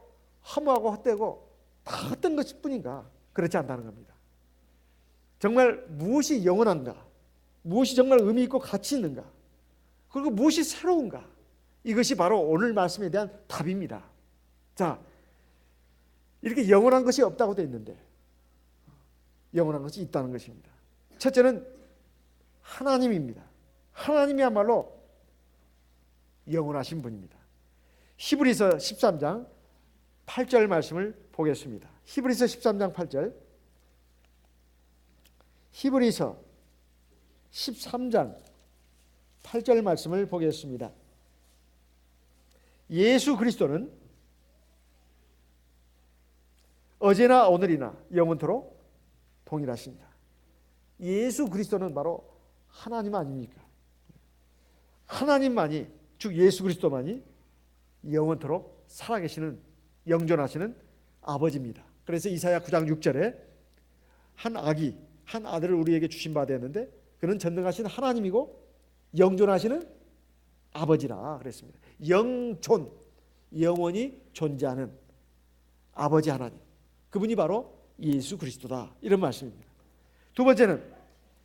허무하고 헛되고 다 헛된 것일 뿐인가? 그렇지 않다는 겁니다. 정말 무엇이 영원한가? 무엇이 정말 의미 있고 가치 있는가? 그리고 무엇이 새로운가? 이것이 바로 오늘 말씀에 대한 답입니다. 자, 이렇게 영원한 것이 없다고 되어 있는데 영원한 것이 있다는 것입니다. 첫째는 하나님입니다. 하나님이야말로 영원하신 분입니다. 히브리서 13장 8절 말씀을 보겠습니다. 히브리서 13장 8절. 히브리서 13장 8절 말씀을 보겠습니다. 예수 그리스도는 어제나 오늘이나 영원토록 동일하십니다. 예수 그리스도는 바로 하나님 아닙니까? 하나님만이, 즉 예수 그리스도만이 영원토록 살아계시는, 영존하시는 아버지입니다. 그래서 이사야 9장 6절에 한 아기, 한 아들을 우리에게 주신 바 되었는데 그는 전능하신 하나님이고 영존하시는 아버지라 그랬습니다. 영존, 영원히 존재하는 아버지 하나님, 그분이 바로 예수 그리스도다, 이런 말씀입니다. 두 번째는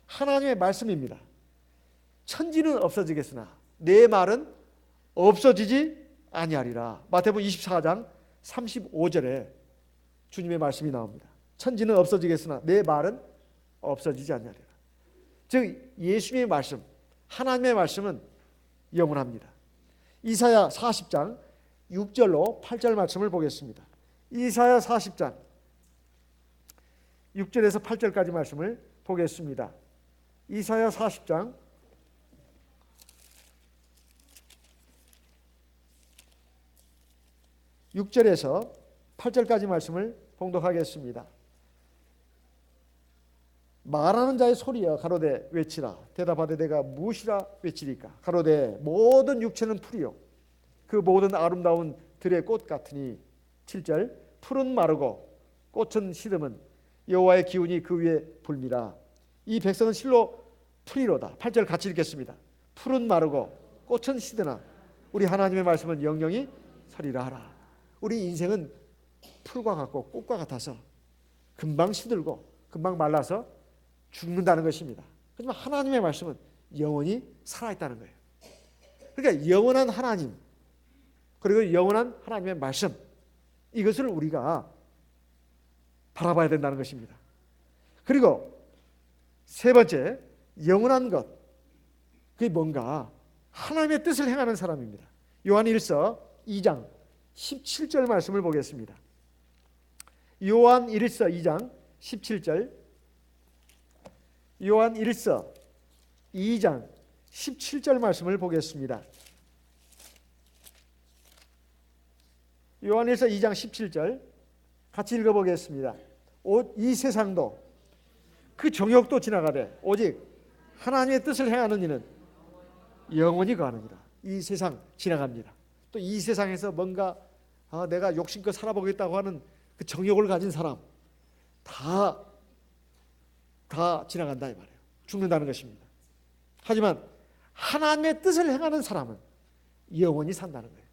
하나님의 말씀입니다. 천지는 없어지겠으나 내 말은 없어지지 아니하리라. 마태복음 24장 35절에 주님의 말씀이 나옵니다. 천지는 없어지겠으나 내 말은 없어지지 아니하리라. 즉 예수님의 말씀, 하나님의 말씀은 영원합니다. 이사야 40장 6절로 8절 말씀을 보겠습니다. 이사야 40장 6절에서 8절까지 말씀을 보겠습니다. 이사야 40장 6절에서 8절까지 말씀을 봉독하겠습니다. 말하는 자의 소리여 가로되 외치라. 대답하되 내가 무엇이라 외치리까? 가로되 모든 육체는 풀이요 그 모든 아름다운 들의 꽃 같으니. 7절 풀은 마르고 꽃은 시듬은 여호와의 기운이 그 위에 불미라. 이 백성은 실로 풀이로다. 8절 같이 읽겠습니다. 풀은 마르고 꽃은 시드나 우리 하나님의 말씀은 영영이 서리라 하라. 우리 인생은 풀과 같고 꽃과 같아서 금방 시들고 금방 말라서 죽는다는 것입니다. 하지만 하나님의 말씀은 영원히 살아있다는 거예요. 그러니까 영원한 하나님, 그리고 영원한 하나님의 말씀, 이것을 우리가 바라봐야 된다는 것입니다. 그리고 세 번째, 영원한 것. 그게 뭔가 하나님의 뜻을 행하는 사람입니다. 요한 1서 2장 17절 말씀을 보겠습니다. 요한 1서 2장 17절, 요한 1서 2장 17절 말씀을 보겠습니다. 요한 1서 2장 17절 같이 읽어보겠습니다. 이 세상도 그 정욕도 지나가되 오직 하나님의 뜻을 행하는 이는 영원히 거하느니라. 이 세상 지나갑니다. 또 이 세상에서 뭔가 내가 욕심껏 살아보겠다고 하는 그 정욕을 가진 사람 다 지나간다 이 말이에요. 죽는다는 것입니다. 하지만 하나님의 뜻을 행하는 사람은 영원히 산다는 거예요.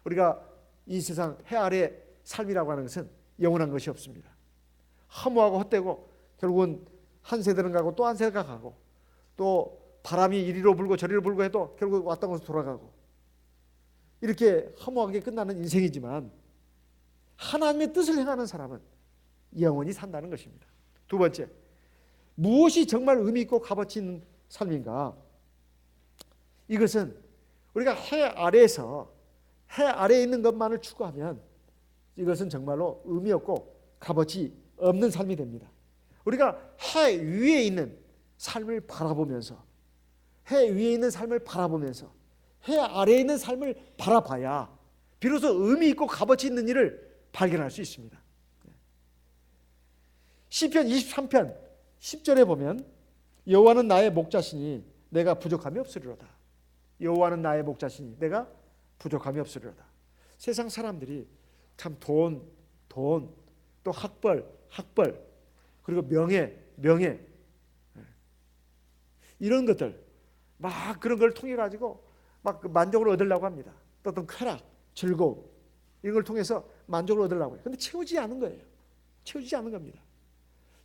우리가 이 세상 해 아래 삶이라고 하는 것은 영원한 것이 없습니다. 허무하고 헛되고 결국은 한 세대는 가고 또 한 세대가 가고 또 바람이 이리로 불고 저리로 불고 해도 결국 왔다 가서 돌아가고 이렇게 허무하게 끝나는 인생이지만 하나님의 뜻을 행하는 사람은 영원히 산다는 것입니다. 두 번째, 무엇이 정말 의미 있고 값어치 있는 삶인가? 이것은 우리가 해 아래에 있는 것만을 추구하면 이것은 정말로 의미 없고 값어치 없는 삶이 됩니다. 우리가 해 위에 있는 삶을 바라보면서 해 위에 있는 삶을 바라보면서 해 아래에 있는 삶을 바라봐야 비로소 의미 있고 값어치 있는 일을 발견할 수 있습니다. 시편 23편 10절에 보면 여호와는 나의 목자시니 내가 부족함이 없으리로다. 여호와는 나의 목자시니 내가 부족함이 없으리로다. 세상 사람들이 참 돈, 또 학벌, 그리고 명예 이런 것들 막 그런 걸 통해 가지고 막 만족을 얻으려고 합니다. 또 어떤 쾌락, 즐거움 이런 걸 통해서 만족을 얻으려고 해요. 그런데 채우지 않은 거예요. 채우지 않는 겁니다.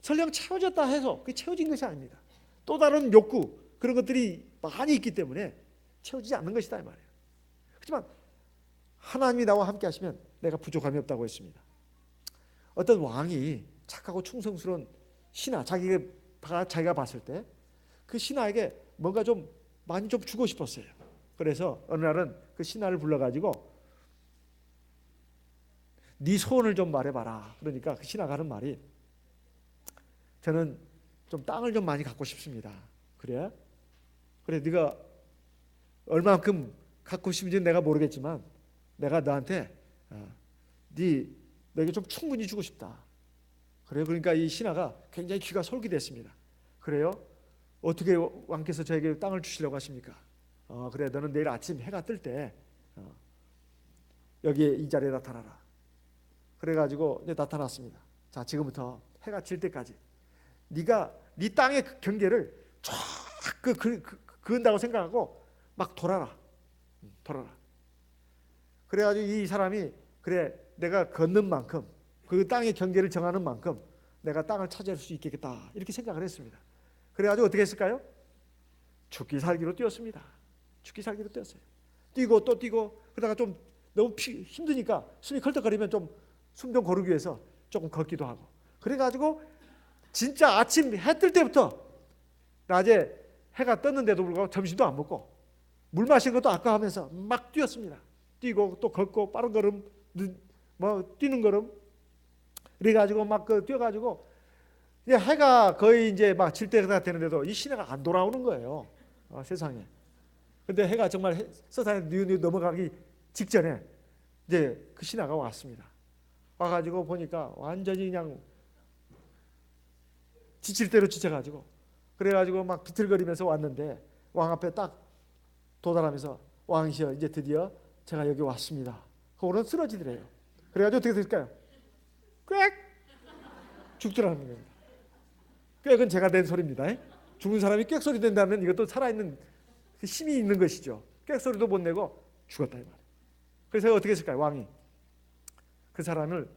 설령 채워졌다 해서 그게 채워진 것이 아닙니다. 또 다른 욕구 그런 것들이 많이 있기 때문에 채워지지 않는 것이다 이 말이에요. 하지만 하나님이 나와 함께 하시면 내가 부족함이 없다고 했습니다. 어떤 왕이 착하고 충성스러운 신하 자기가 봤을 때 그 신하에게 뭔가 좀 많이 좀 주고 싶었어요. 그래서 어느 날은 그 신하를 불러가지고 네 소원을 좀 말해봐라. 그러니까 그 신하가 하는 말이 저는 좀 땅을 좀 많이 갖고 싶습니다. 그래 네가 얼마만큼 갖고 싶은지는 내가 모르겠지만 내가 너한테 너에게 좀 충분히 주고 싶다. 그래요. 그러니까 이 신하가 굉장히 귀가 솔깃했습니다. 그래요? 어떻게 왕께서 저에게 땅을 주시려고 하십니까? 그래 너는 내일 아침 해가 뜰 때 여기에 이 자리에 나타나라. 그래가지고 이제 나타났습니다. 자 지금부터 해가 질 때까지 네가 네 땅의 경계를 쫙 그은다고 생각하고 막 돌아라. 그래가지고 이 사람이 그래 내가 걷는 만큼 그 땅의 경계를 정하는 만큼 내가 땅을 차지할 수 있겠다 이렇게 생각을 했습니다. 그래가지고 어떻게 했을까요? 죽기 살기로 뛰었습니다. 뛰고 또 뛰고 그러다가 좀 너무 힘드니까 숨이 컬떡거리면 좀 숨 좀 고르기 위해서 조금 걷기도 하고 그래가지고 진짜 아침 해 뜰 때부터 낮에 해가 떴는데도 불구하고 점심도 안 먹고 물 마신 것도 아까워하면서 막 뛰었습니다. 뛰고 또 걷고 빠른 걸음 뛰는 걸음 그래가지고 막 뛰어가지고 이제 해가 거의 이제 막 질 때가 되는데도 이 신하가 안 돌아오는 거예요. 세상에. 근데 해가 정말 서산에 넘어가기 직전에 이제 그 신하가 왔습니다. 와가지고 보니까 완전히 그냥 지칠 대로 지쳐가지고 그래가지고 막 비틀거리면서 왔는데 왕 앞에 딱 도달하면서 왕이시여 이제 드디어 제가 여기 왔습니다. 그거는 쓰러지더래요. 그래가지고 어떻게 될까요? 꽥 죽더라는 겁니다. 꽥은 제가 낸 소리입니다. 죽은 사람이 꽥 소리 낸다면 이것도 살아있는 힘이 있는 것이죠. 꽥 소리도 못 내고 죽었다 이 말이에요. 그래서 어떻게 했을까요? 왕이 그 사람을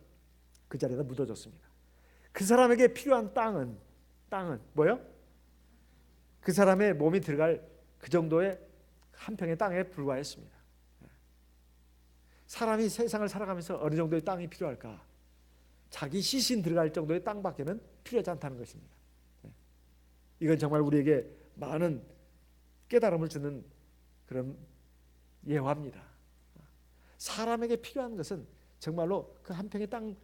그 자리에다 묻어줬습니다. 그 사람에게 필요한 땅은 뭐요? 그 사람의 몸이 들어갈 그 정도의 한 평의 땅에 불과했습니다. 사람이 세상을 살아가면서 어느 정도의 땅이 필요할까? 자기 시신 들어갈 정도의 땅밖에는 필요하지 않다는 것입니다. 이건 정말 우리에게 많은 깨달음을 주는 그런 예화입니다. 사람에게 필요한 것은 정말로 그 한 평의 땅,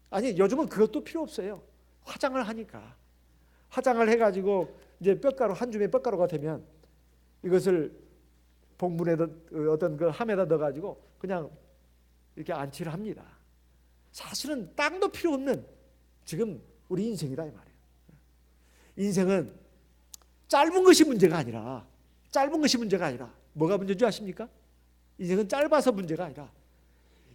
아니 요즘은 그것도 필요 없어요. 화장을 하니까. 화장을 해가지고 이제 뼈가루, 한 줌의 뼈가루가 되면 이것을 봉분에다 어떤 그 함에다 넣어가지고 그냥 이렇게 안치를 합니다. 사실은 땅도 필요 없는 지금 우리 인생이다 이 말이에요. 인생은 짧은 것이 문제가 아니라 뭐가 문제인 줄 아십니까? 인생은 짧아서 문제가 아니라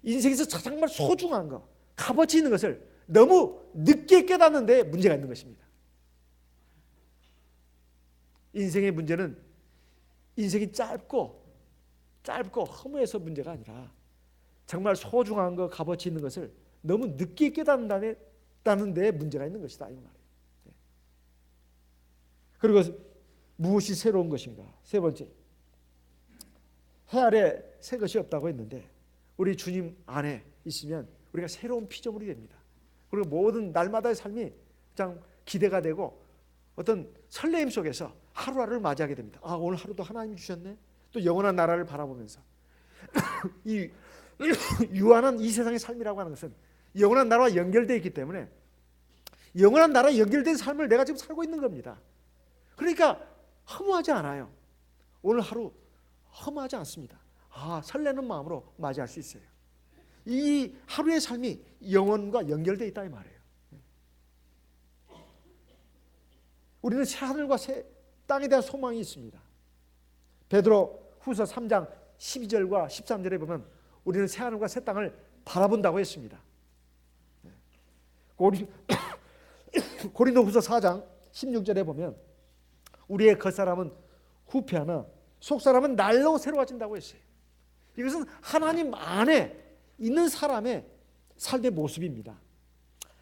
인생에서 정말 소중한 거, 값어치 있는 것을 너무 늦게 깨닫는 데 문제가 있는 것입니다. 인생의 문제는 인생이 짧고 허무해서 문제가 아니라 정말 소중한 거, 값어치 있는 것을 너무 늦게 깨닫는다는 데 문제가 있는 것이다 이 말이에요. 그리고 무엇이 새로운 것인가? 세 번째, 해 아래 새 것이 없다고 했는데 우리 주님 안에 있으면 우리가 새로운 피조물이 됩니다. 그리고 모든 날마다의 삶이 그냥 기대가 되고 어떤 설레임 속에서 하루하루를 맞이하게 됩니다. 아, 오늘 하루도 하나님 주셨네. 또 영원한 나라를 바라보면서 이 유한한 이 세상의 삶이라고 하는 것은 영원한 나라와 연결되어 있기 때문에 영원한 나라와 연결된 삶을 내가 지금 살고 있는 겁니다. 그러니까 허무하지 않아요. 오늘 하루 허무하지 않습니다. 아, 설레는 마음으로 맞이할 수 있어요. 이 하루의 삶이 영원과 연결되어 있다 이 말이에요. 우리는 새 하늘과 새 땅에 대한 소망이 있습니다. 베드로 후서 3장 12절과 13절에 보면 우리는 새 하늘과 새 땅을 바라본다고 했습니다. 고린도 후서 4장 16절에 보면 우리의 겉사람은 후패하나 속사람은 날로 새로워진다고 했어요. 이것은 하나님 안에 있는 사람의 삶의 모습입니다.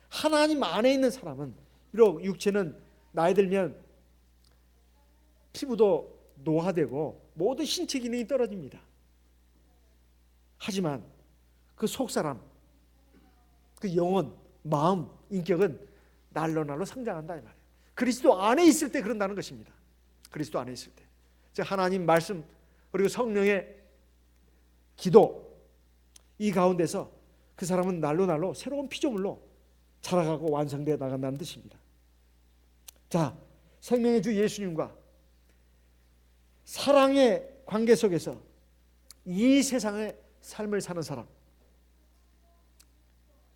하나님 안에 있는 사람은 비록 육체는 나이 들면 피부도 노화되고 모든 신체 기능이 떨어집니다. 하지만 그 속사람, 그 영혼, 마음, 인격은 날로 성장한다 이 말이에요. 그리스도 안에 있을 때 그런다는 것입니다. 그리스도 안에 있을 때. 하나님 말씀 그리고 성령의 기도 이 가운데서 그 사람은 날로 새로운 피조물로 자라가고 완성되어 나간다는 뜻입니다. 자, 생명의 주 예수님과 사랑의 관계 속에서 이 세상의 삶을 사는 사람,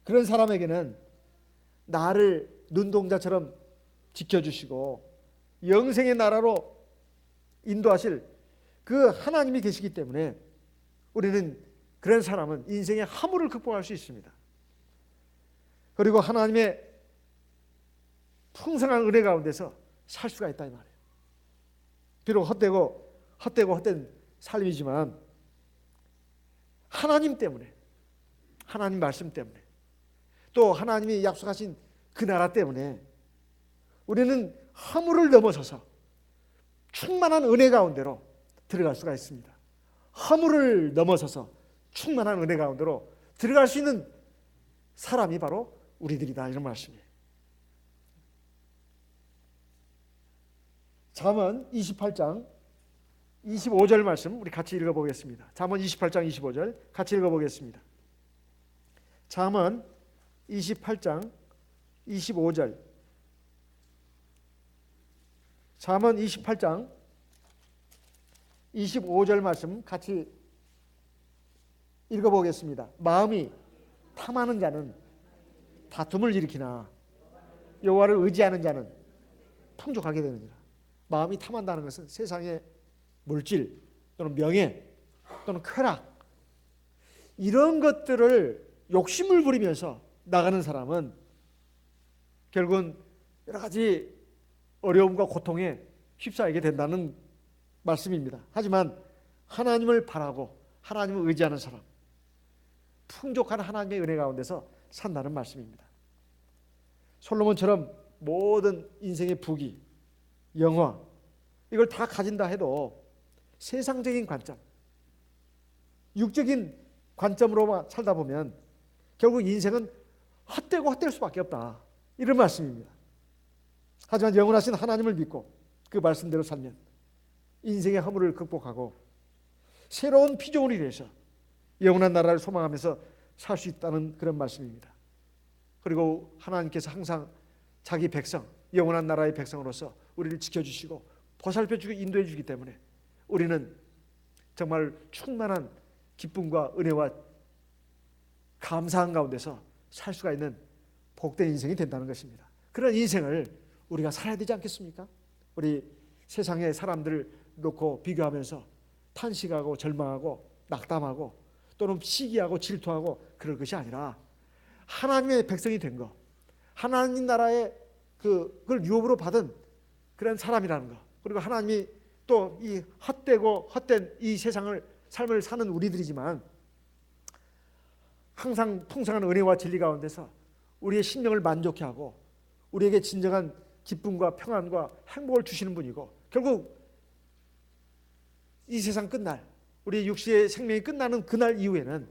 그런 사람에게는 나를 눈동자처럼 지켜주시고 영생의 나라로 인도하실 그 하나님이 계시기 때문에 우리는 그런 사람은 인생의 함울을 극복할 수 있습니다. 그리고 하나님의 풍성한 은혜 가운데서 살 수가 있다 이 말이에요. 비록 헛된 삶이지만 하나님 때문에, 하나님 말씀 때문에, 또 하나님이 약속하신 그 나라 때문에 우리는 허물을 넘어서서 충만한 은혜 가운데로 들어갈 수가 있습니다. 허물을 넘어서서 충만한 은혜 가운데로 들어갈 수 있는 사람이 바로 우리들이다 이런 말씀이에요. 잠언 28장 25절 말씀 우리 같이 읽어보겠습니다. 잠언 28장 25절 같이 읽어보겠습니다. 잠언 28장 25절 잠언 28장 25절 말씀 같이 읽어보겠습니다. 마음이 탐하는 자는 다툼을 일으키나 여호와를 의지하는 자는 풍족하게 되느니라. 마음이 탐한다는 것은 세상의 물질 또는 명예 또는 쾌락 이런 것들을 욕심을 부리면서 나가는 사람은 결국은 여러 가지 어려움과 고통에 휩싸이게 된다는 말씀입니다. 하지만 하나님을 바라고 하나님을 의지하는 사람, 풍족한 하나님의 은혜 가운데서 산다는 말씀입니다. 솔로몬처럼 모든 인생의 부귀, 영화 이걸 다 가진다 해도 세상적인 관점, 육적인 관점으로만 살다 보면 결국 인생은 헛되고 헛될 수밖에 없다. 이런 말씀입니다. 하지만 영원하신 하나님을 믿고 그 말씀대로 살면 인생의 허물을 극복하고 새로운 피조물이 돼서 영원한 나라를 소망하면서 살 수 있다는 그런 말씀입니다. 그리고 하나님께서 항상 자기 백성, 영원한 나라의 백성으로서 우리를 지켜주시고 보살펴주고 인도해주기 때문에 우리는 정말 충만한 기쁨과 은혜와 감사한 가운데서 살 수가 있는 복된 인생이 된다는 것입니다. 그런 인생을 우리가 살아야 되지 않겠습니까? 우리 세상의 사람들을 놓고 비교하면서 탄식하고 절망하고 낙담하고 또는 시기하고 질투하고 그럴 것이 아니라 하나님의 백성이 된 것, 하나님 나라의 그걸 유업으로 받은 그런 사람이라는 것, 그리고 하나님이 또 이 헛되고 헛된 이 세상을 삶을 사는 우리들이지만 항상 풍성한 은혜와 진리 가운데서 우리의 심령을 만족해 하고 우리에게 진정한 기쁨과 평안과 행복을 주시는 분이고, 결국 이 세상 끝날, 우리 육신의 생명이 끝나는 그날 이후에는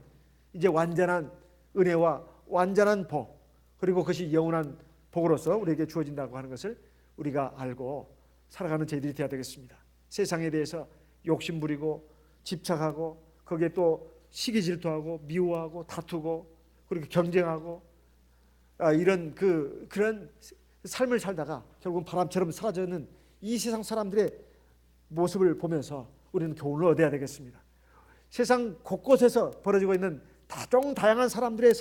이제 완전한 은혜와 완전한 복, 그리고 그것이 영원한 복으로서 우리에게 주어진다고 하는 것을 우리가 알고 살아가는 저희들이 되어야 되겠습니다. 세상에 대해서 욕심 부리고 집착하고 거기에 또 시기 질투하고 미워하고 다투고 그리고 경쟁하고 이런 그런 삶을 살다가 결국은 바람처럼 사라지는 이 세상 사람들의 모습을 보면서 우리는 교훈을 얻어야 되겠습니다. 세상 곳곳에서 벌어지고 있는 다양한 사람들의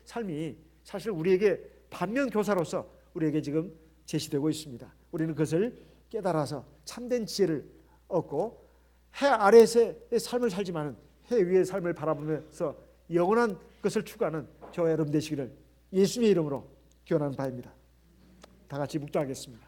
삶이 사실 우리에게 반면교사로서 우리에게 지금 제시되고 있습니다. 우리는 그것을 깨달아서 참된 지혜를 얻고 해 아래에서의 삶을 살지만 해 위의 삶을 바라보면서 영원한 것을 추구하는 저와 여러분 되시기를 예수님의 이름으로 기원하는 바입니다. 다 같이 묵도하겠습니다.